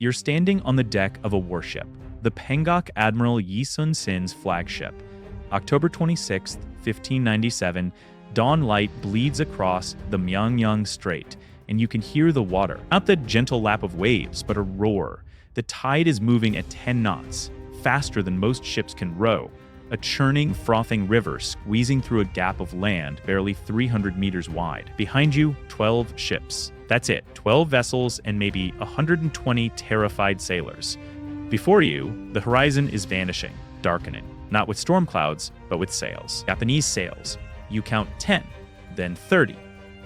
You're standing on the deck of a warship, the Pengok Admiral Yi Sun-sin's flagship. October 26, 1597, dawn light bleeds across the Myeongyang Strait, and you can hear the water. Not the gentle lap of waves, but a roar. The tide is moving at 10 knots, faster than most ships can row. A churning, frothing river squeezing through a gap of land barely 300 meters wide. Behind you, 12 ships. That's it, 12 vessels and maybe 120 terrified sailors. Before you, the horizon is vanishing, darkening, not with storm clouds, but with sails. Japanese sails. You count 10, then 30,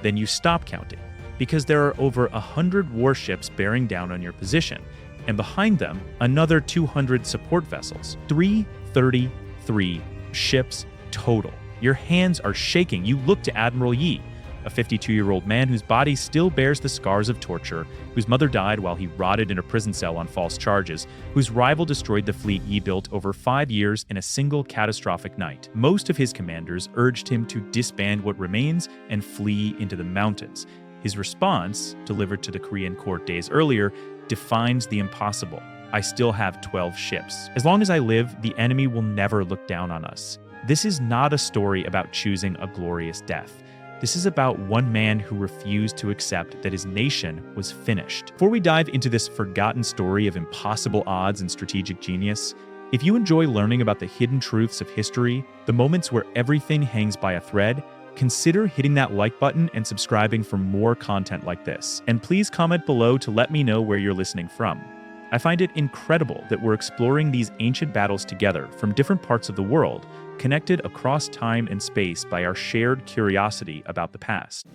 then you stop counting, because there are over 100 warships bearing down on your position, and behind them, another 200 support vessels. 333 ships total. Your hands are shaking. You look to Admiral Yi, a 52-year-old man whose body still bears the scars of torture, whose mother died while he rotted in a prison cell on false charges, whose rival destroyed the fleet Yi built over 5 years in a single catastrophic night. Most of his commanders urged him to disband what remains and flee into the mountains. His response, delivered to the Korean court days earlier, defines the impossible. I still have 12 ships. As long as I live, the enemy will never look down on us. This is not a story about choosing a glorious death. This is about one man who refused to accept that his nation was finished. Before we dive into this forgotten story of impossible odds and strategic genius, if you enjoy learning about the hidden truths of history, the moments where everything hangs by a thread, consider hitting that like button and subscribing for more content like this. And please comment below to let me know where you're listening from. I find it incredible that we're exploring these ancient battles together from different parts of the world, connected across time and space by our shared curiosity about the past.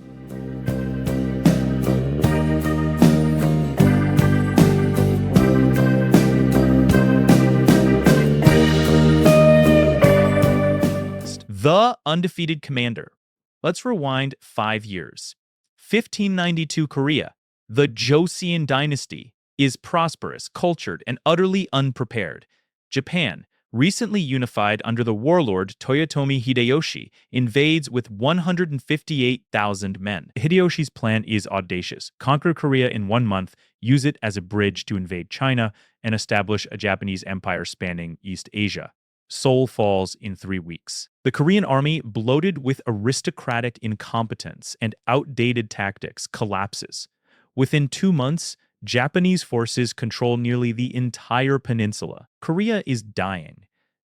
The undefeated commander. Let's rewind 5 years. 1592 Korea. The Joseon dynasty is prosperous, cultured, and utterly unprepared. Japan, recently unified under the warlord Toyotomi Hideyoshi, invades with 158,000 men. Hideyoshi's plan is audacious. Conquer Korea in 1 month, use it as a bridge to invade China, and establish a Japanese empire spanning East Asia. Seoul falls in 3 weeks. The Korean army, bloated with aristocratic incompetence and outdated tactics, collapses. Within 2 months, Japanese forces control nearly the entire peninsula. Korea is dying,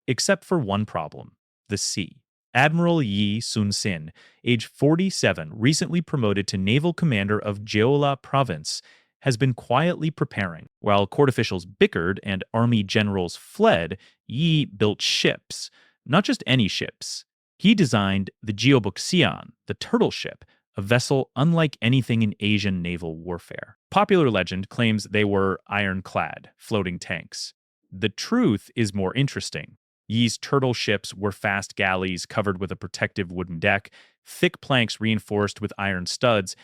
except for one problem: the sea. Admiral Yi Sun-sin, age 47, recently promoted to naval commander of Jeolla province, has been quietly preparing. While court officials bickered and army generals fled, Yi built ships. Not just any ships. He designed the Jeobukseon, the turtle ship, a vessel unlike anything in Asian naval warfare. Popular legend claims they were ironclad, floating tanks. The truth is more interesting. Yi's turtle ships were fast galleys covered with a protective wooden deck, thick planks reinforced with iron studs,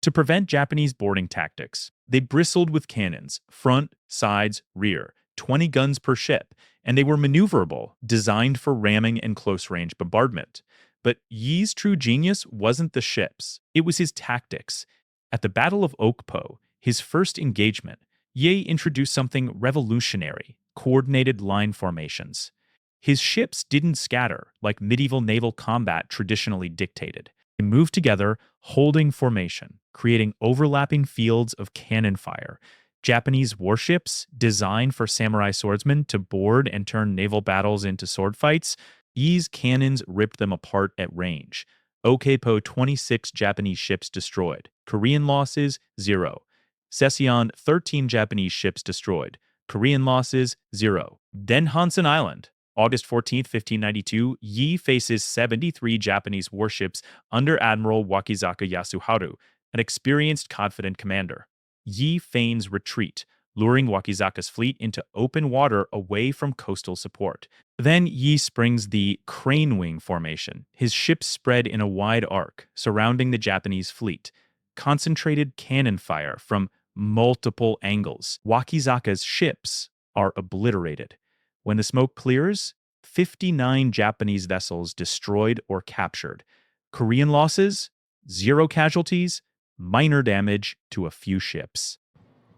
to prevent Japanese boarding tactics. They bristled with cannons, front, sides, rear, 20 guns per ship, and they were maneuverable, designed for ramming and close-range bombardment. But Yi's true genius wasn't the ships, it was his tactics. At the Battle of Okpo, his first engagement, Yi introduced something revolutionary: coordinated line formations. His ships didn't scatter like medieval naval combat traditionally dictated. They moved together, holding formation, creating overlapping fields of cannon fire. Japanese warships, designed for samurai swordsmen to board and turn naval battles into sword fights, Yi's cannons ripped them apart at range. Okpo 26 Japanese ships destroyed. Korean losses, 0. Session 13 Japanese ships destroyed. Korean losses, 0. Then Hansen Island. August 14, 1592, Yi faces 73 Japanese warships under Admiral Wakizaka Yasuharu, an experienced, confident commander. Yi feigns retreat, luring Wakizaka's fleet into open water away from coastal support. Then Yi springs the crane wing formation, his ships spread in a wide arc, surrounding the Japanese fleet. Concentrated cannon fire from multiple angles. Wakizaka's ships are obliterated. When the smoke clears, 59 Japanese vessels destroyed or captured. Korean losses, 0 casualties, minor damage to a few ships.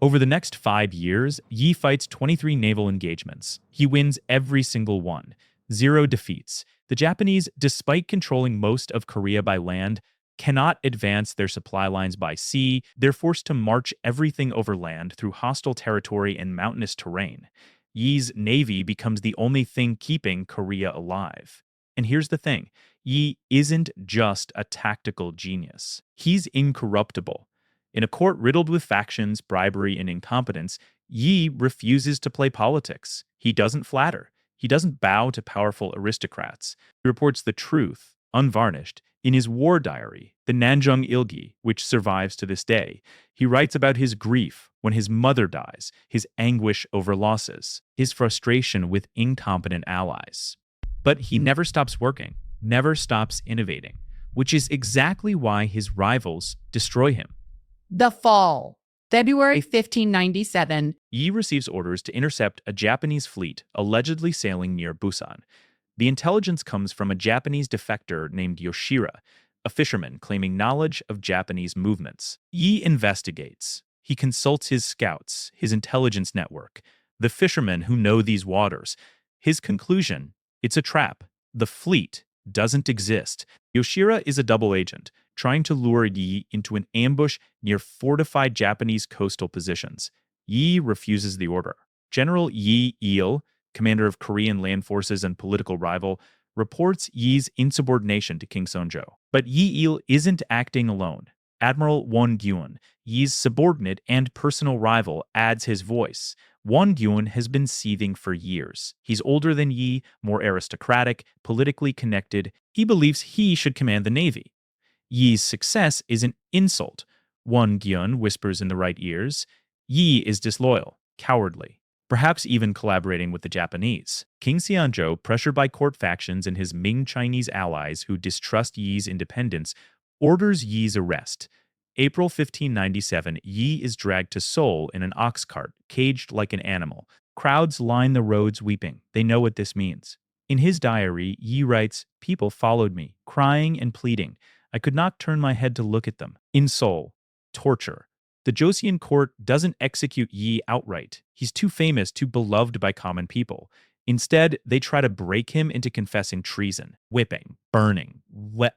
Over the next 5 years, Yi fights 23 naval engagements. He wins every single one. 0 defeats. The Japanese, despite controlling most of Korea by land, cannot advance their supply lines by sea. They're forced to march everything over land through hostile territory and mountainous terrain. Yi's navy becomes the only thing keeping Korea alive. And here's the thing, Yi isn't just a tactical genius. He's incorruptible. In a court riddled with factions, bribery, and incompetence, Yi refuses to play politics. He doesn't flatter. He doesn't bow to powerful aristocrats. He reports the truth, unvarnished, in his war diary, the Nanjung Ilgi, which survives to this day. He writes about his grief when his mother dies, his anguish over losses, his frustration with incompetent allies. But he never stops working, never stops innovating, which is exactly why his rivals destroy him. The Fall, February 1597. Yi receives orders to intercept a Japanese fleet allegedly sailing near Busan. The intelligence comes from a Japanese defector named Yoshira, a fisherman claiming knowledge of Japanese movements. Yi investigates. He consults his scouts, his intelligence network, the fishermen who know these waters. His conclusion: it's a trap. The fleet doesn't exist. Yoshira is a double agent, trying to lure Yi into an ambush near fortified Japanese coastal positions. Yi refuses the order. General Yi Il, commander of Korean land forces and political rival, reports Yi's insubordination to King Seonjo. But Yi Il isn't acting alone. Admiral Won Gyun, Yi's subordinate and personal rival, adds his voice. Won Gyun has been seething for years. He's older than Yi, more aristocratic, politically connected. He believes he should command the navy. Yi's success is an insult. Won Gyun whispers in the right ears. Yi is disloyal, cowardly, perhaps even collaborating with the Japanese. King Seonjo, pressured by court factions and his Ming Chinese allies who distrust Yi's independence, orders Yi's arrest. April 1597, Yi is dragged to Seoul in an ox cart, caged like an animal. Crowds line the roads weeping. They know what this means. In his diary, Yi writes, "People followed me, crying and pleading. I could not turn my head to look at them." In Seoul, torture. The Joseon court doesn't execute Yi outright. He's too famous, too beloved by common people. Instead, they try to break him into confessing treason, whipping, burning,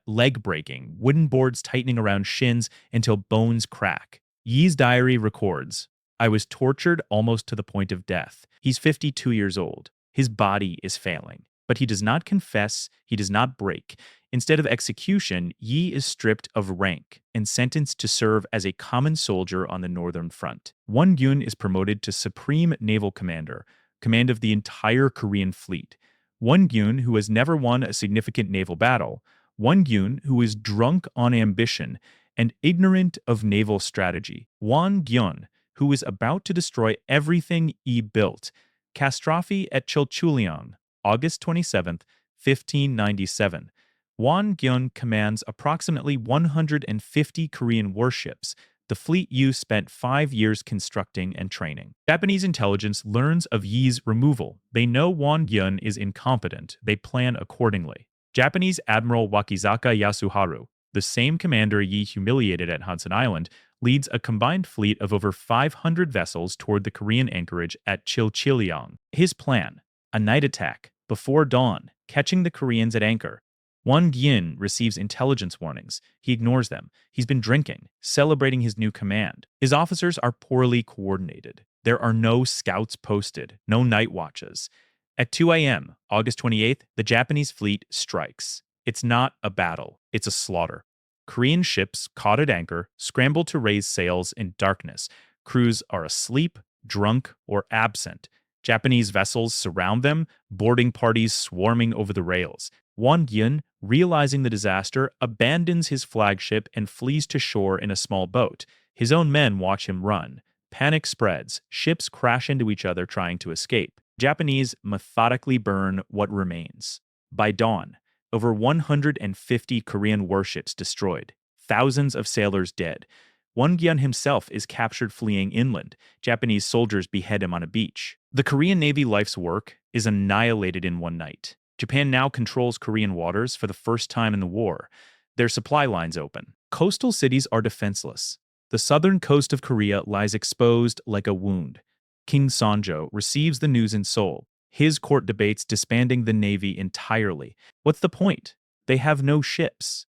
leg breaking, wooden boards tightening around shins until bones crack. Yi's diary records, "I was tortured almost to the point of death." He's 52 years old. His body is failing. But he does not confess, he does not break. Instead of execution, Yi is stripped of rank and sentenced to serve as a common soldier on the Northern Front. Won Gyun is promoted to Supreme Naval Commander, command of the entire Korean fleet. Won Gyun, who has never won a significant naval battle. Won Gyun, who is drunk on ambition and ignorant of naval strategy. Won Gyun, who is about to destroy everything Yi built. Catastrophe at Chilchuliang, August 27, 1597. Won Gyun commands approximately 150 Korean warships. The fleet Yu spent 5 years constructing and training. Japanese intelligence learns of Yi's removal. They know Won Gyun is incompetent. They plan accordingly. Japanese Admiral Wakizaka Yasuharu, the same commander Yi humiliated at Hudson Island, leads a combined fleet of over 500 vessels toward the Korean anchorage at Chilchuliang. His plan: a night attack before dawn, catching the Koreans at anchor. Won Gyun receives intelligence warnings. He ignores them. He's been drinking, celebrating his new command. His officers are poorly coordinated. There are no scouts posted, no night watches. At 2 a.m., August 28th, the Japanese fleet strikes. It's not a battle, it's a slaughter. Korean ships caught at anchor scramble to raise sails in darkness. Crews are asleep, drunk, or absent. Japanese vessels surround them, boarding parties swarming over the rails. Won Gyun, realizing the disaster, abandons his flagship and flees to shore in a small boat. His own men watch him run. Panic spreads. Ships crash into each other trying to escape. Japanese methodically burn what remains. By dawn, over 150 Korean warships destroyed. Thousands of sailors dead. Won Gyun himself is captured fleeing inland. Japanese soldiers behead him on a beach. The Korean Navy life's work is annihilated in one night. Japan now controls Korean waters for the first time in the war. Their supply lines open. Coastal cities are defenseless. The southern coast of Korea lies exposed like a wound. King Sanjo receives the news in Seoul. His court debates disbanding the navy entirely. What's the point? They have no ships.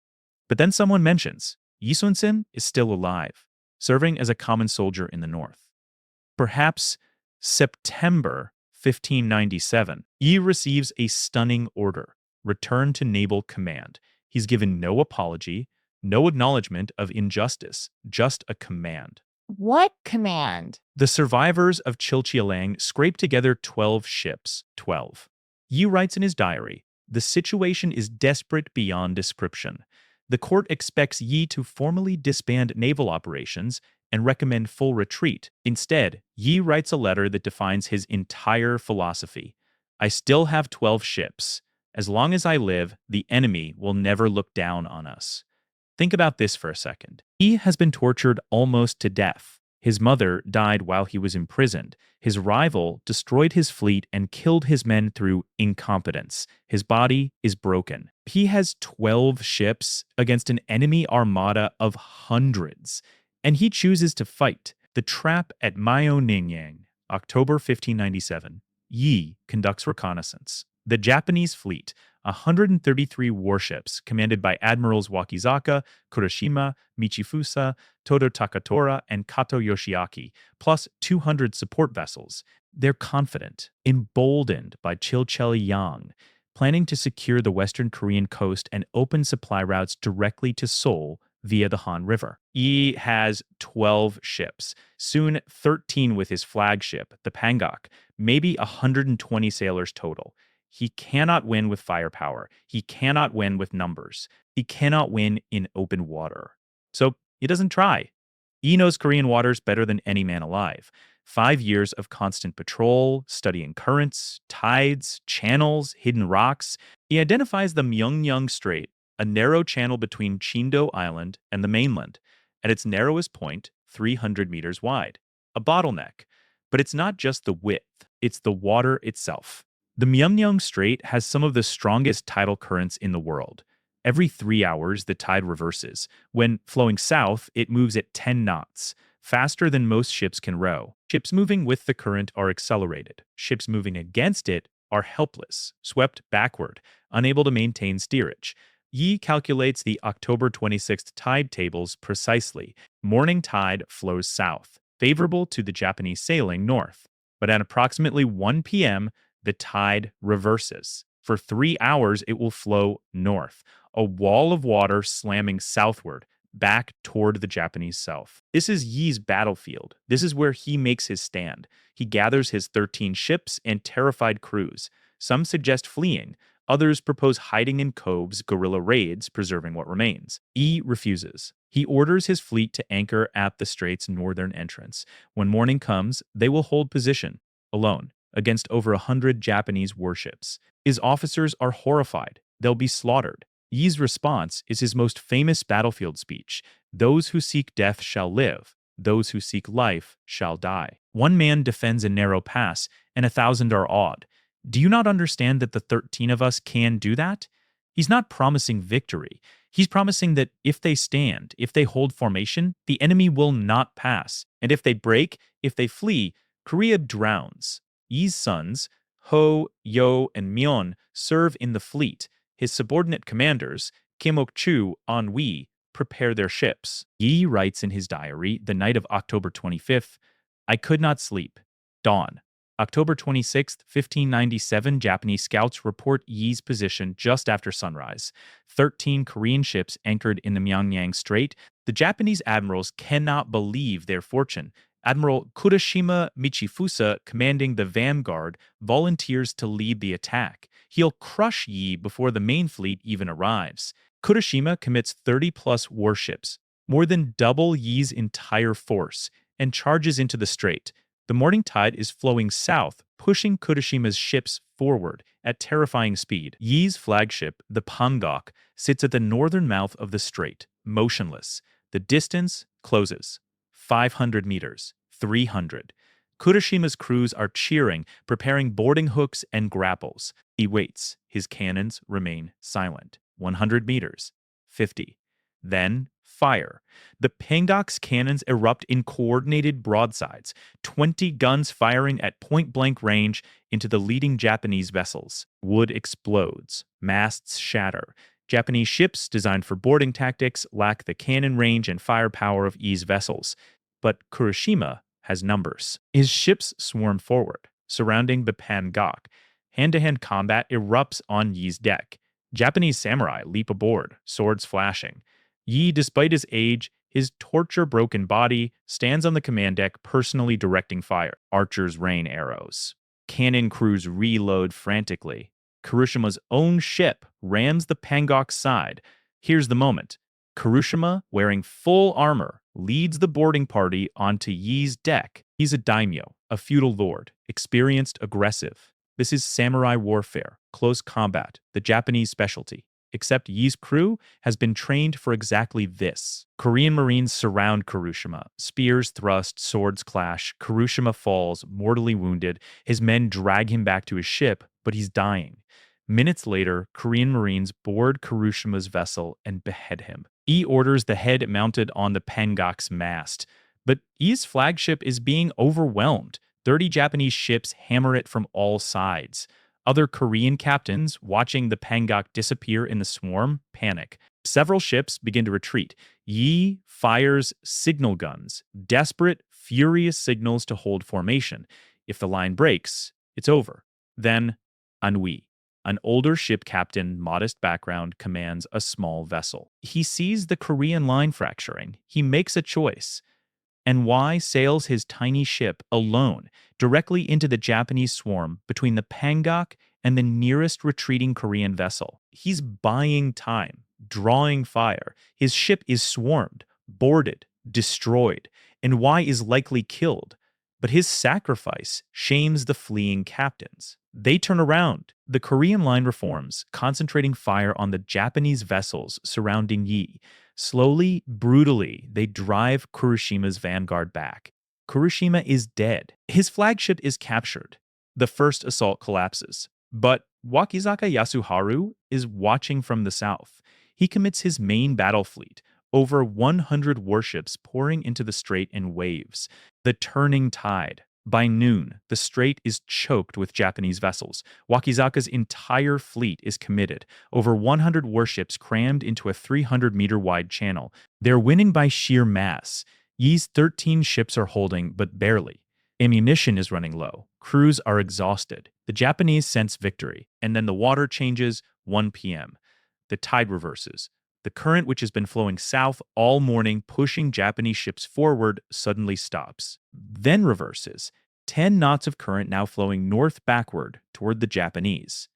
But then someone mentions Yi Sun-sin is still alive, serving as a common soldier in the north. Perhaps September 1597, Yi receives a stunning order: return to naval command. He's given no apology, no acknowledgement of injustice, just a command. What command? The survivors of Chilchialang scrape together 12 ships. 12. Yi writes in his diary, the situation is desperate beyond description. The court expects Yi to formally disband naval operations and recommend full retreat. Instead, Yi writes a letter that defines his entire philosophy. I still have 12 ships. As long as I live, the enemy will never look down on us. Think about this for a second. He has been tortured almost to death. His mother died while he was imprisoned. His rival destroyed his fleet and killed his men through incompetence. His body is broken. He has 12 ships against an enemy armada of hundreds, and he chooses to fight. The trap at Myeongnyang, October 1597. Yi conducts reconnaissance. The Japanese fleet, 133 warships commanded by Admirals Wakizaka, Kurashima, Michifusa, Todo Takatora, and Kato Yoshiaki, plus 200 support vessels. They're confident, emboldened by Chilcheliang, planning to secure the western Korean coast and open supply routes directly to Seoul via the Han River. Yi has 12 ships, soon 13 with his flagship, the Pangak, maybe 120 sailors total. He cannot win with firepower. He cannot win with numbers. He cannot win in open water. So he doesn't try. He knows Korean waters better than any man alive. 5 years of constant patrol, studying currents, tides, channels, hidden rocks. He identifies the Myeongnyang Strait, a narrow channel between Chindo Island and the mainland. At its narrowest point, 300 meters wide. A bottleneck. But it's not just the width, it's the water itself. The Myeongnyang Strait has some of the strongest tidal currents in the world. Every 3 hours, the tide reverses. When flowing south, it moves at 10 knots, faster than most ships can row. Ships moving with the current are accelerated. Ships moving against it are helpless, swept backward, unable to maintain steerage. Yi calculates the October 26th tide tables precisely. Morning tide flows south, favorable to the Japanese sailing north. But at approximately 1 p.m., the tide reverses. For 3 hours, it will flow north, a wall of water slamming southward, back toward the Japanese south. This is Yi's battlefield. This is where he makes his stand. He gathers his 13 ships and terrified crews. Some suggest fleeing. Others propose hiding in coves, guerrilla raids, preserving what remains. Yi refuses. He orders his fleet to anchor at the strait's northern entrance. When morning comes, they will hold position, alone, against over 100 Japanese warships. His officers are horrified. They'll be slaughtered. Yi's response is his most famous battlefield speech: "Those who seek death shall live. Those who seek life shall die." One man defends a narrow pass, and 1,000 are awed. Do you not understand that the 13 of us can do that? He's not promising victory. He's promising that if they stand, if they hold formation, the enemy will not pass. And if they break, if they flee, Korea drowns. Yi's sons, Ho, Yo, and Myeon, serve in the fleet. His subordinate commanders, Kim Ok-chu, An-wi, prepare their ships. Yi writes in his diary, the night of October 25th, I could not sleep. Dawn. October 26th, 1597, Japanese scouts report Yi's position just after sunrise. 13 Korean ships anchored in the Myeongnyang Strait. The Japanese admirals cannot believe their fortune. Admiral Kurashima Michifusa, commanding the vanguard, volunteers to lead the attack. He'll crush Yi before the main fleet even arrives. Kurashima commits 30-plus warships, more than double Yi's entire force, and charges into the strait. The morning tide is flowing south, pushing Kurashima's ships forward at terrifying speed. Yi's flagship, the Pangak, sits at the northern mouth of the strait, motionless. The distance closes. 500 meters, 300. Kurashima's crews are cheering, preparing boarding hooks and grapples. He waits. His cannons remain silent. 100 meters, 50. Then fire. The Pangok's cannons erupt in coordinated broadsides, 20 guns firing at point-blank range into the leading Japanese vessels. Wood explodes, masts shatter. Japanese ships designed for boarding tactics lack the cannon range and firepower of Yi's vessels. But Kuroshima has numbers. His ships swarm forward, surrounding the Pangok. Hand-to-hand combat erupts on Yi's deck. Japanese samurai leap aboard, swords flashing. Yi, despite his age, his torture-broken body, stands on the command deck personally directing fire. Archers rain arrows. Cannon crews reload frantically. Kuroshima's own ship rams the Pangok's side. Here's the moment. Kuroshima, wearing full armor, leads the boarding party onto Yi's deck. He's a daimyo, a feudal lord, experienced, aggressive. This is samurai warfare, close combat, the Japanese specialty. Except Yi's crew has been trained for exactly this. Korean Marines surround Kuroshima. Spears thrust, swords clash. Kuroshima falls, mortally wounded. His men drag him back to his ship, but he's dying. Minutes later, Korean Marines board Kuroshima's vessel and behead him. Yi orders the head mounted on the Pangok's mast. But Yi's flagship is being overwhelmed. 30 Japanese ships hammer it from all sides. Other Korean captains, watching the Pangok disappear in the swarm, panic. Several ships begin to retreat. Yi fires signal guns, desperate, furious signals to hold formation. If the line breaks, it's over. Then, ennui. An older ship captain, modest background, commands a small vessel. He sees the Korean line fracturing. He makes a choice. And Yi sails his tiny ship alone directly into the Japanese swarm between the Pangok and the nearest retreating Korean vessel. He's buying time, drawing fire. His ship is swarmed, boarded, destroyed, and Yi is likely killed. But his sacrifice shames the fleeing captains. They turn around. The Korean line reforms, concentrating fire on the Japanese vessels surrounding Yi. Slowly, brutally, they drive Kuroshima's vanguard back. Kuroshima is dead. His flagship is captured. The first assault collapses. But Wakizaka Yasuharu is watching from the south. He commits his main battle fleet, over 100 warships pouring into the strait in waves. The turning tide. By noon, the strait is choked with Japanese vessels. Wakizaka's entire fleet is committed, over 100 warships crammed into a 300-meter-wide channel. They're winning by sheer mass. Yi's 13 ships are holding, but barely. Ammunition is running low. Crews are exhausted. The Japanese sense victory, and then the water changes, 1 p.m. The tide reverses. The current, which has been flowing south all morning, pushing Japanese ships forward, suddenly stops. Then reverses. 10 knots of current now flowing north backward toward the Japanese.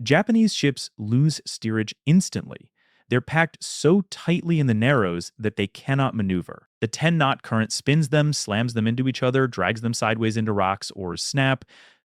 Japanese ships lose steerage instantly. They're packed so tightly in the narrows that they cannot maneuver. The 10-knot current spins them, slams them into each other, drags them sideways into rocks, oars snap,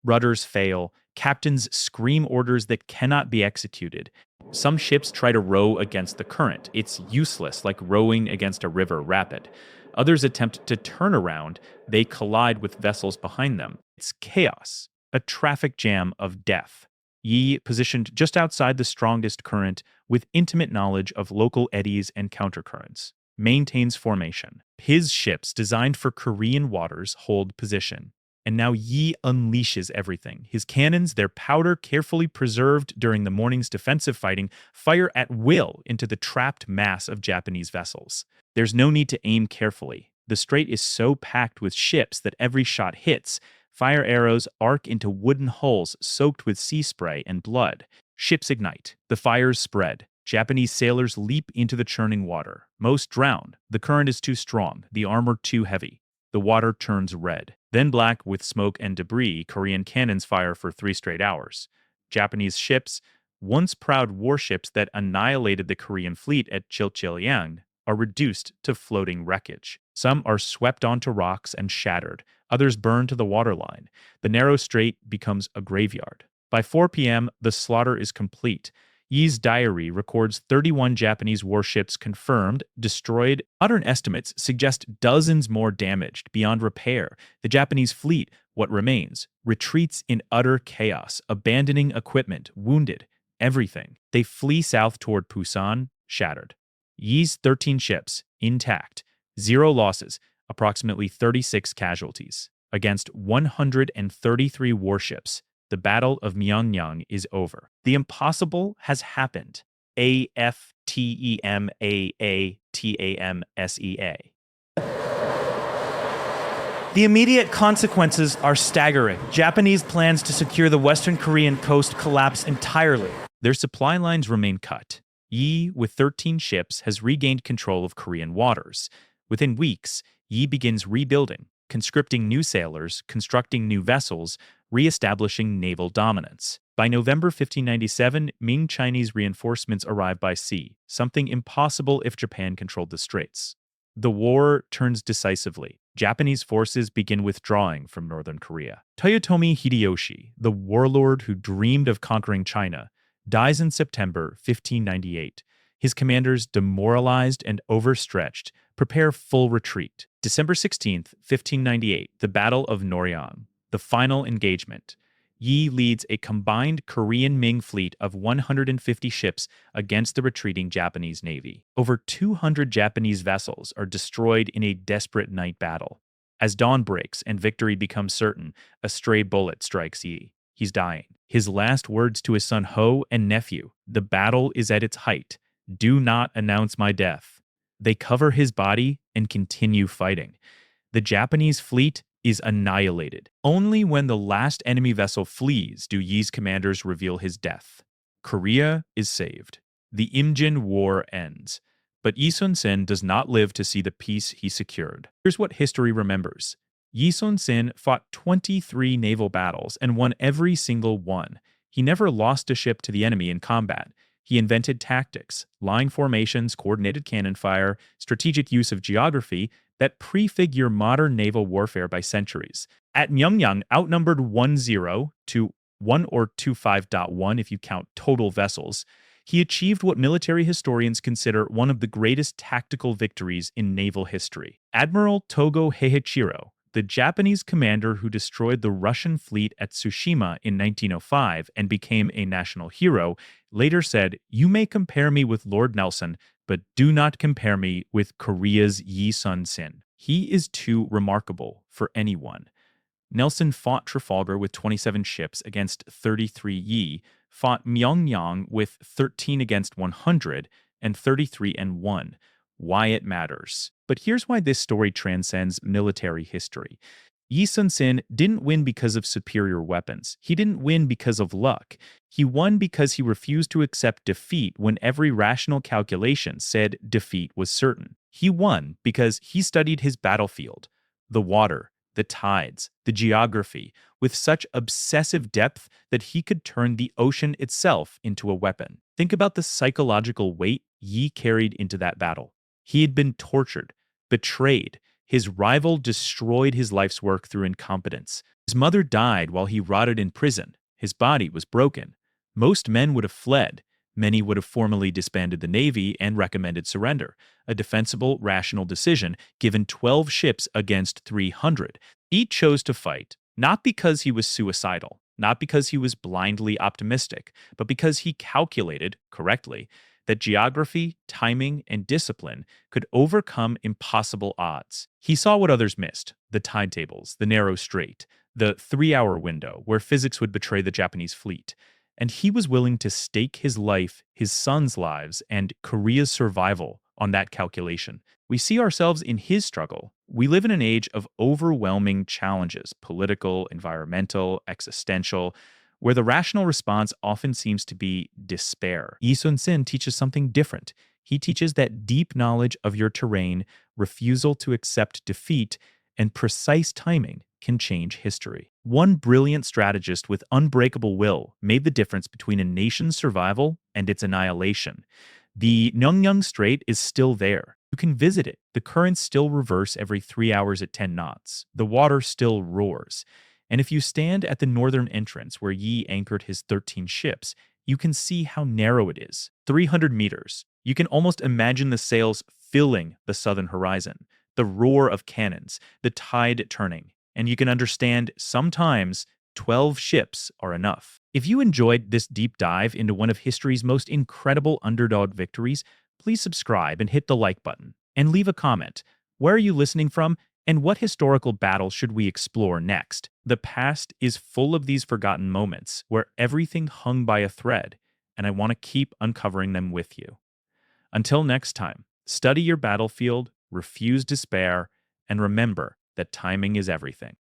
rudders fail. Captains scream orders that cannot be executed. Some ships try to row against the current. It's useless, like rowing against a river rapid. Others attempt to turn around. They collide with vessels behind them. It's chaos, a traffic jam of death. Yi, positioned just outside the strongest current, with intimate knowledge of local eddies and countercurrents, maintains formation. His ships, designed for Korean waters, hold position. And now Yi unleashes everything. His cannons, their powder carefully preserved during the morning's defensive fighting, fire at will into the trapped mass of Japanese vessels. There's no need to aim carefully. The strait is so packed with ships that every shot hits. Fire arrows arc into wooden hulls soaked with sea spray and blood. Ships ignite. The fires spread. Japanese sailors leap into the churning water. Most drown. The current is too strong, the armor too heavy. The water turns red. Then black with smoke and debris. Korean cannons fire for 3 straight hours. Japanese ships, once proud warships that annihilated the Korean fleet at Chilchiliang, are reduced to floating wreckage. Some are swept onto rocks and shattered. Others burn to the waterline. The narrow strait becomes a graveyard. By 4 p.m., the slaughter is complete. Yi's diary records 31 Japanese warships confirmed, destroyed. Modern estimates suggest dozens more damaged, beyond repair. The Japanese fleet, what remains, retreats in utter chaos, abandoning equipment, wounded, everything. They flee south toward Busan, shattered. Yi's 13 ships, intact, 0 losses, approximately 36 casualties. Against 133 warships, the Battle of Myeongyang is over. The impossible has happened. AFTEMAATAMSEA. The immediate consequences are staggering. Japanese plans to secure the Western Korean coast collapse entirely. Their supply lines remain cut. Yi, with 13 ships, has regained control of Korean waters. Within weeks, Yi begins rebuilding, conscripting new sailors, constructing new vessels, re-establishing naval dominance. By November 1597, Ming Chinese reinforcements arrive by sea, something impossible if Japan controlled the straits. The war turns decisively. Japanese forces begin withdrawing from northern Korea. Toyotomi Hideyoshi, the warlord who dreamed of conquering China, dies in September 1598. His commanders, demoralized and overstretched, prepare full retreat. December 16th, 1598, the Battle of Noryang, the final engagement. Yi leads a combined Korean-Ming fleet of 150 ships against the retreating Japanese navy. Over 200 Japanese vessels are destroyed in a desperate night battle. As dawn breaks and victory becomes certain, a stray bullet strikes Yi. He's dying. His last words to his son Ho and nephew: "The battle is at its height. Do not announce my death." They cover his body and continue fighting. The Japanese fleet is annihilated. Only when the last enemy vessel flees do Yi's commanders reveal his death. Korea is saved. The Imjin War ends. But Yi Sun-sin does not live to see the peace he secured. Here's what history remembers. Yi Sun-sin fought 23 naval battles and won every single one. He never lost a ship to the enemy in combat. He invented tactics, line formations, coordinated cannon fire, strategic use of geography that prefigure modern naval warfare by centuries. At Myeongyang, outnumbered 1-0 to 1 or 2-5.1 if you count total vessels, he achieved what military historians consider one of the greatest tactical victories in naval history. Admiral Togo Heihachiro, the Japanese commander who destroyed the Russian fleet at Tsushima in 1905 and became a national hero, later said, "You may compare me with Lord Nelson, but do not compare me with Korea's Yi Sun-sin. He is too remarkable for anyone." Nelson fought Trafalgar with 27 ships against 33 Yi, fought Myeongyang with 13 against 100, and 33 and 1. Why it matters. But here's why this story transcends military history. Yi Sun-sin didn't win because of superior weapons. He didn't win because of luck. He won because he refused to accept defeat when every rational calculation said defeat was certain. He won because he studied his battlefield, the water, the tides, the geography, with such obsessive depth that he could turn the ocean itself into a weapon. Think about the psychological weight Yi carried into that battle. He had been tortured, betrayed. His rival destroyed his life's work through incompetence. His mother died while he rotted in prison. His body was broken. Most men would have fled. Many would have formally disbanded the Navy and recommended surrender, a defensible, rational decision given 12 ships against 300. He chose to fight, not because he was suicidal, not because he was blindly optimistic, but because he calculated, correctly, that geography, timing, and discipline could overcome impossible odds. He saw what others missed: the tide tables, the narrow strait, the 3-hour window where physics would betray the Japanese fleet. And he was willing to stake his life, his sons' lives, and Korea's survival on that calculation. We see ourselves in his struggle. We live in an age of overwhelming challenges, political, environmental, existential, where the rational response often seems to be despair. Yi Sun-sin teaches something different. He teaches that deep knowledge of your terrain, refusal to accept defeat, and precise timing can change history. One brilliant strategist with unbreakable will made the difference between a nation's survival and its annihilation. The Myeongyang Strait is still there. You can visit it. The currents still reverse every 3 hours at 10 knots. The water still roars. And if you stand at the northern entrance where Yi anchored his 13 ships, you can see how narrow it is. 300 meters. You can almost imagine the sails filling the southern horizon, the roar of cannons, the tide turning. And you can understand sometimes 12 ships are enough. If you enjoyed this deep dive into one of history's most incredible underdog victories, please subscribe and hit the like button, and leave a comment. Where are you listening from, and what historical battle should we explore next? The past is full of these forgotten moments where everything hung by a thread, and I want to keep uncovering them with you. Until next time, study your battlefield, refuse despair, and remember that timing is everything.